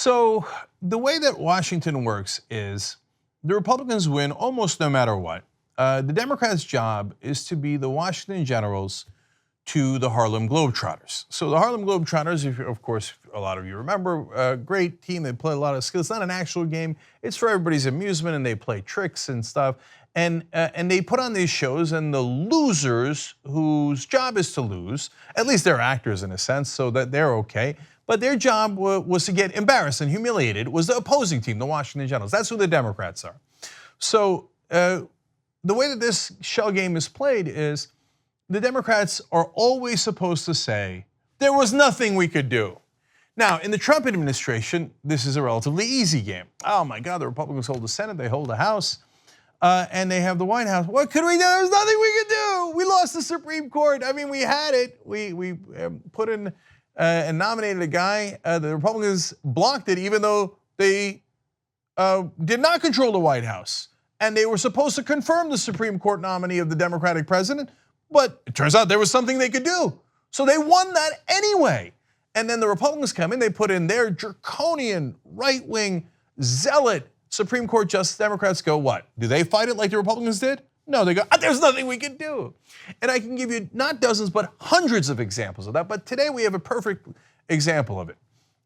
So the way that Washington works is the Republicans win almost no matter what. The Democrats' job is to be the Washington Generals to the Harlem Globetrotters. So the Harlem Globetrotters, of course, a lot of you remember, a great team. They play a lot of skills. It's not an actual game. It's for everybody's amusement, and they play tricks and stuff. And they put on these shows, and the losers, whose job is to lose, at least they're actors in a sense, so that they're okay. But their job was to get embarrassed and humiliated, was the opposing team, the Washington Generals. That's who the Democrats are. So the way that this shell game is played is the Democrats are always supposed to say, there was nothing we could do. Now, in the Trump administration, this is a relatively easy game. Oh my God, the Republicans hold the Senate, they hold the House, and they have the White House. What could we do? There's nothing we could do. We lost the Supreme Court. I mean, we had it. We put in and nominated a guy. The Republicans blocked it, even though they did not control the White House. And they were supposed to confirm the Supreme Court nominee of the Democratic president, but it turns out there was something they could do. So they won that anyway. And then the Republicans come in, they put in their draconian, right-wing, zealot Supreme Court justice. Democrats go, what? Do they fight it like the Republicans did? No, they go, there's nothing we can do. And I can give you not dozens, but hundreds of examples of that. But today we have a perfect example of it.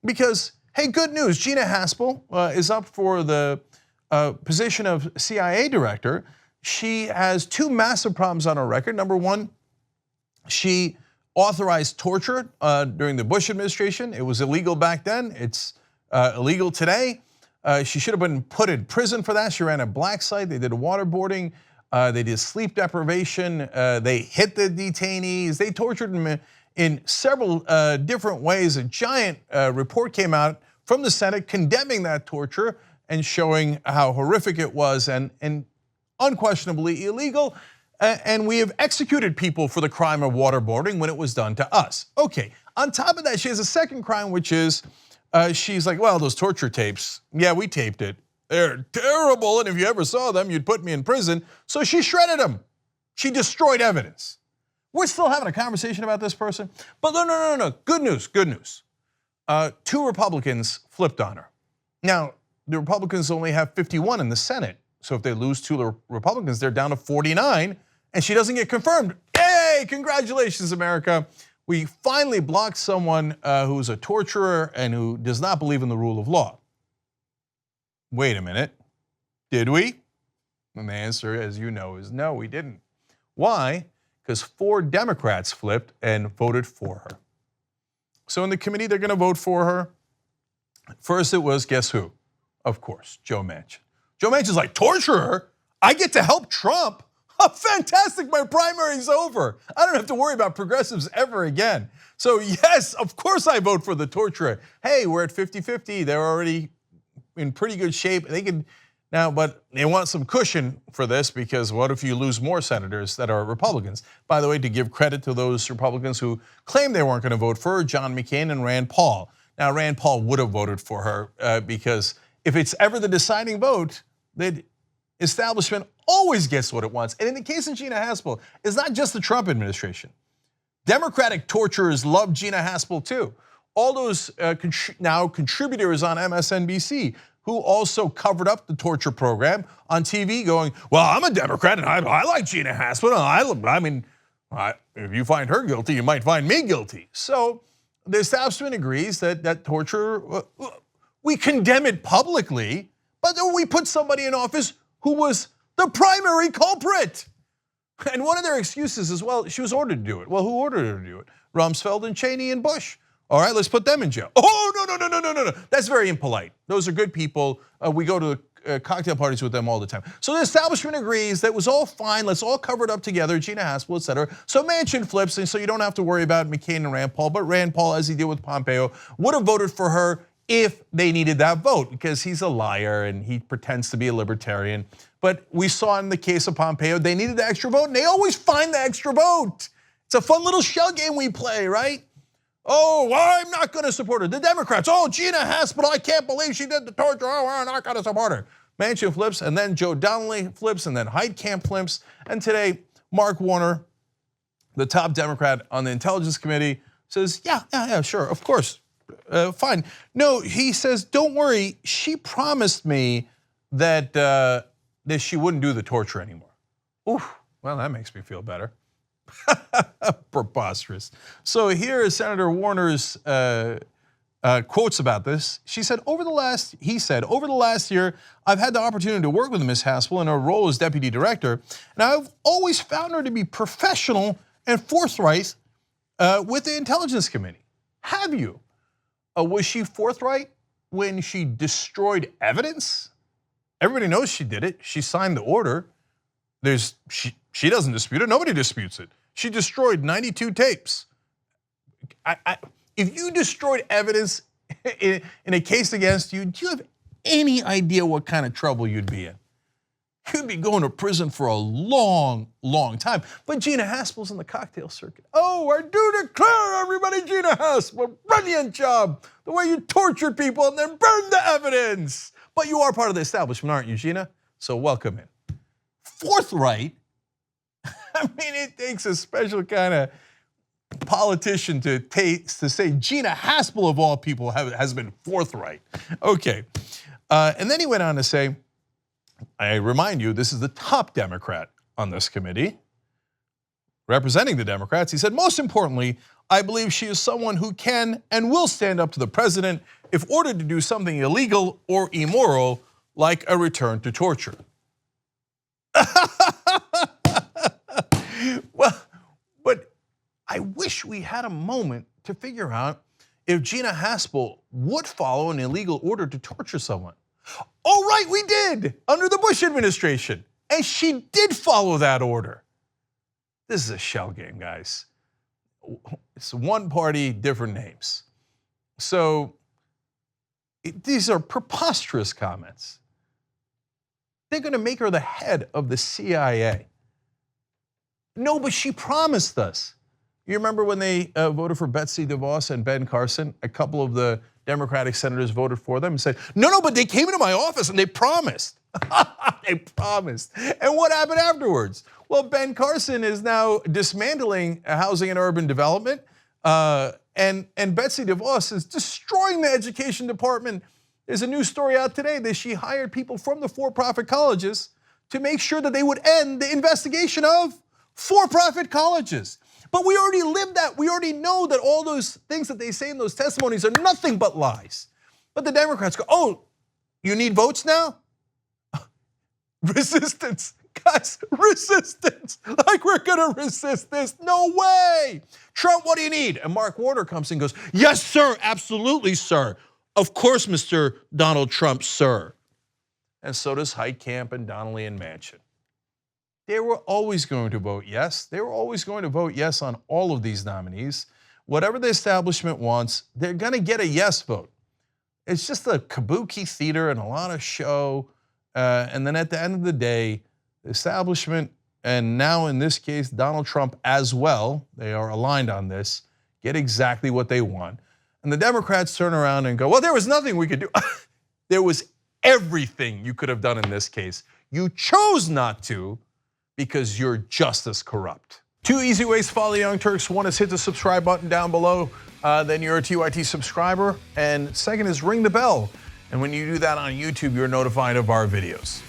Because, hey, good news, Gina Haspel is up for the position of CIA director. She has two massive problems on her record. Number one, she authorized torture during the Bush administration. It was illegal back then. It's illegal today. She should have been put in prison for that. She ran a black site. They did waterboarding. They did sleep deprivation. They hit the detainees. They tortured them in several different ways. A giant report came out from the Senate condemning that torture and showing how horrific it was and unquestionably illegal. And we have executed people for the crime of waterboarding when it was done to us. Okay, on top of that, she has a second crime, which is she's like, well, those torture tapes, yeah, we taped it. They're terrible, and if you ever saw them, you'd put me in prison. So she shredded them. She destroyed evidence. We're still having a conversation about this person, but no. Good news, good news. Two Republicans flipped on her. Now, the Republicans only have 51 in the Senate. So if they lose two Republicans, they're down to 49, and she doesn't get confirmed. Hey, congratulations, America. We finally blocked someone who's a torturer and who does not believe in the rule of law. Wait a minute, did we? And the answer, as you know, is no, we didn't. Why? Because 4 Democrats flipped and voted for her. So in the committee, they're gonna vote for her. First it was, guess who? Of course, Joe Manchin. Joe Manchin's like, torturer? I get to help Trump? Oh, fantastic, my primary's over. I don't have to worry about progressives ever again. So yes, of course I vote for the torturer. Hey, we're at 50-50, they're already in pretty good shape. They can now, but they want some cushion for this because what if you lose more senators that are Republicans? By the way, to give credit to those Republicans who claimed they weren't gonna vote for her, John McCain and Rand Paul. Now, Rand Paul would have voted for her because if it's ever the deciding vote, the establishment always gets what it wants. And in the case of Gina Haspel, it's not just the Trump administration. Democratic torturers love Gina Haspel too. All those now contributors on MSNBC who also covered up the torture program on TV going, well, I'm a Democrat and I like Gina Haspel. I mean, if you find her guilty, you might find me guilty. So the establishment agrees that torture, we condemn it publicly, but then we put somebody in office who was the primary culprit. And one of their excuses is, well, she was ordered to do it. Well, who ordered her to do it? Rumsfeld and Cheney and Bush. All right, let's put them in jail. Oh, no. That's very impolite. Those are good people. We go to cocktail parties with them all the time. So the establishment agrees that was all fine. Let's all cover it up together, Gina Haspel, et cetera. So Manchin flips, and so you don't have to worry about McCain and Rand Paul, but Rand Paul, as he did with Pompeo, would have voted for her if they needed that vote because he's a liar and he pretends to be a libertarian. But we saw in the case of Pompeo, they needed the extra vote and they always find the extra vote. It's a fun little shell game we play, right? Oh, well, I'm not gonna support her. The Democrats, oh, Gina Haspel, I can't believe she did the torture, oh, we're not gonna support her. Manchin flips, and then Joe Donnelly flips, and then Heitkamp flips, and today, Mark Warner, the top Democrat on the Intelligence Committee, says, yeah, sure, of course. fine. No, he says, don't worry, she promised me that, that she wouldn't do the torture anymore. Oof, well, that makes me feel better. Preposterous. So here is Senator Warner's quotes about this. He said, over the last year, I've had the opportunity to work with Ms. Haspel in her role as deputy director, and I've always found her to be professional and forthright with the Intelligence Committee. Have you? Was she forthright when she destroyed evidence? Everybody knows she did it. She signed the order. She doesn't dispute it. Nobody disputes it. She destroyed 92 tapes. If you destroyed evidence in a case against you, do you have any idea what kind of trouble you'd be in? You'd be going to prison for a long, long time. But Gina Haspel's in the cocktail circuit. Oh, I do declare, everybody, Gina Haspel, brilliant job. The way you tortured people and then burned the evidence. But you are part of the establishment, aren't you, Gina? So welcome in. Forthright? I mean, it takes a special kind of politician to say Gina Haspel of all people has been forthright. Okay, and then he went on to say, I remind you, this is the top Democrat on this committee, representing the Democrats. He said, most importantly, I believe she is someone who can and will stand up to the president if ordered to do something illegal or immoral, like a return to torture. Well, but I wish we had a moment to figure out if Gina Haspel would follow an illegal order to torture someone. Oh, right, we did under the Bush administration. And she did follow that order. This is a shell game, guys. It's one party, different names. So these are preposterous comments. They're going to make her the head of the CIA. No, but she promised us. You remember when they voted for Betsy DeVos and Ben Carson? A couple of the Democratic senators voted for them and said, no, but they came into my office and they promised. They promised. And what happened afterwards? Well, Ben Carson is now dismantling housing and urban development, and Betsy DeVos is destroying the education department. There's a new story out today that she hired people from the for-profit colleges to make sure that they would end the investigation of for-profit colleges. But we already lived that. We already know that all those things that they say in those testimonies are nothing but lies. But the Democrats go, oh, you need votes now? Resistance. Guys, resistance. Like we're gonna resist this. No way. Trump, what do you need? And Mark Warner comes in and goes, yes, sir, absolutely, sir. Of course, Mr. Donald Trump, sir. And so does Heitkamp and Donnelly and Manchin. They were always going to vote yes. They were always going to vote yes on all of these nominees. Whatever the establishment wants, they're gonna get a yes vote. It's just a kabuki theater and a lot of show. And then at the end of the day, the establishment, and now in this case, Donald Trump as well, they are aligned on this, get exactly what they want. And the Democrats turn around and go, well, there was nothing we could do. There was everything you could have done in this case. You chose not to because you're just as corrupt. Two easy ways to follow the Young Turks. One is hit the subscribe button down below, then you're a TYT subscriber. And second is ring the bell. And when you do that on YouTube, you're notified of our videos.